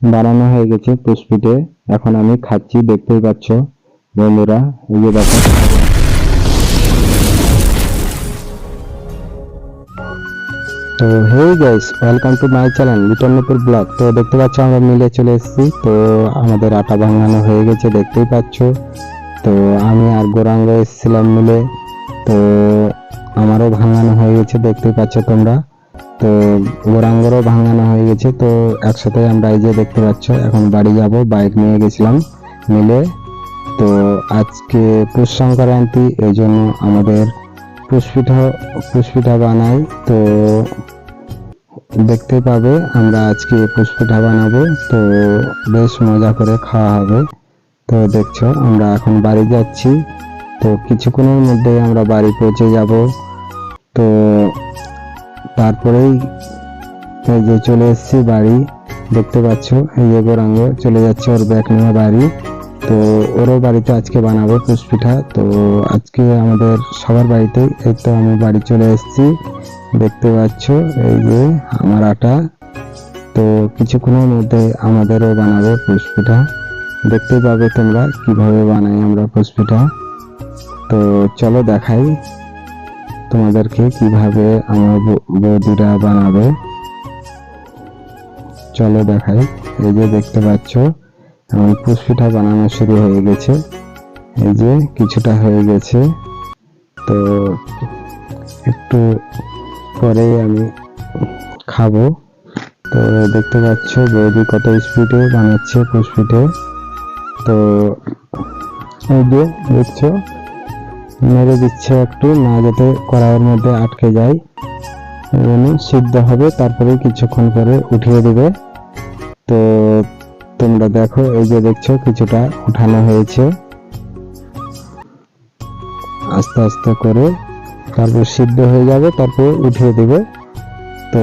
বানানো হয়ে গেছে পুষ্পিটে। এখন আমি খাচ্ছি, দেখতেই পাচ্ছ বন্ধুরা, এই যে দেখো। তো hey guys, welcome to my channel Liton Nupur vlog. তো দেখতে পাচ্ছ আমরা মিলে চলে এসেছি। তো আমাদের আটা ভাঙানো হয়ে গেছে, দেখতেই পাচ্ছ। তো আমি আর গৌরাঙ্গ এসেছিলাম মিলে। তো আমারও ভাঙানো হয়ে গেছে, দেখতেই পাচ্ছ তোমরা। তো গৌরাঙ্গরও ভাঙানো হয়ে গেছে। তো একসাথে আমরা এই যে দেখতে পাচ্ছ এখন বাড়ি যাব, বাইক নিয়ে গেছিলাম মিলে। তো আজকে পৌষ সংক্রান্তি, এই জন্য আমাদের পুষ্পিঠা বানাই। তো দেখতে পাবে আমরা আজকে পুষ্পিঠা বানাবো। তো বেশ মজা করে খাওয়া হবে। তো দেখছো আমরা এখন বাড়ি যাচ্ছি। তো কিছুক্ষণের মধ্যে আমরা বাড়ি পৌঁছে যাব। তো তারপরেই এই যে চলে এসেছি বাড়ি, দেখতে পাচ্ছ। এই যে গৌরাঙ্গ চলে যাচ্ছে ওর ব্যাগ নিয়ে বাড়ি। তো ওরও বাড়িতে আজকে বানাবো পুষ্পিঠা। তো আজকে আমাদের সবার বাড়িতেই। এই তো আমি বাড়ি চলে এসেছি, দেখতে পাচ্ছ এই যে আমার আটা। তো কিছুক্ষণের মধ্যে আমাদেরও বানাবো পুষ্পিঠা, দেখতে পাবে তোমরা কিভাবে বানাই আমরা পুষ্পিঠা। তো চলো দেখাই তোমাদেরকে কিভাবে আমার বৌদিরা বানাবে। চলো দেখাই। এই যে দেখতে পাচ্ছ আমার পুষ্পিঠা বানানো শুরু হয়ে গেছে। এই যে কিছুটা হয়ে গেছে। তো একটু পরেই আমি খাবো। তো দেখতে পাচ্ছ বৌদি কত স্পিডে বানাচ্ছে পুষ্পিঠে। তো এই যে দেখছো মেরে দিচ্ছে একটু, না যাতে কড়াইয়ের মধ্যে আটকে যায়, সিদ্ধ হবে। তারপরে কিছুক্ষণ পরে উঠিয়ে দিবে। তো তোমরা দেখো, এই যে দেখছো কিছুটা উঠানো হয়েছে আস্তে আস্তে করে, তারপর সিদ্ধ হয়ে যাবে, তারপর উঠিয়ে দিবে। তো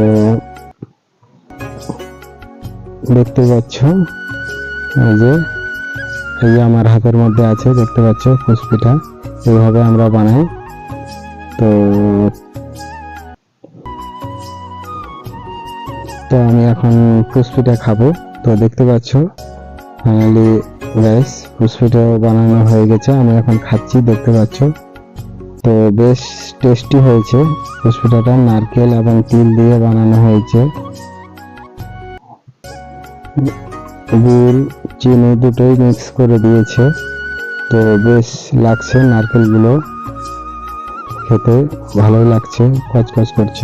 দেখতে পাচ্ছ এই যে আমার হাতের মধ্যে আছে, দেখতে পাচ্ছ পুষ্পিঠা এইভাবে আমরা বানাই। তো তো আমি এখন পুষ্পিঠা খাবো। তো দেখতে পাচ্ছ ফাইনালি গাইস পুষ্পিঠা বানানো হয়ে গেছে, আমি এখন খাচ্ছি, দেখতে পাচ্ছ। তো বেশ টেস্টি হয়েছে পুষ্পিঠাটা, নারকেল এবং তিল দিয়ে বানানো হয়েছে। গুড় চিনি দুটোই মিক্স করে দিয়েছে। তো বেশ লাগছে, নারকেলগুলো খেতে ভালোই লাগছে, কচকচ করছে।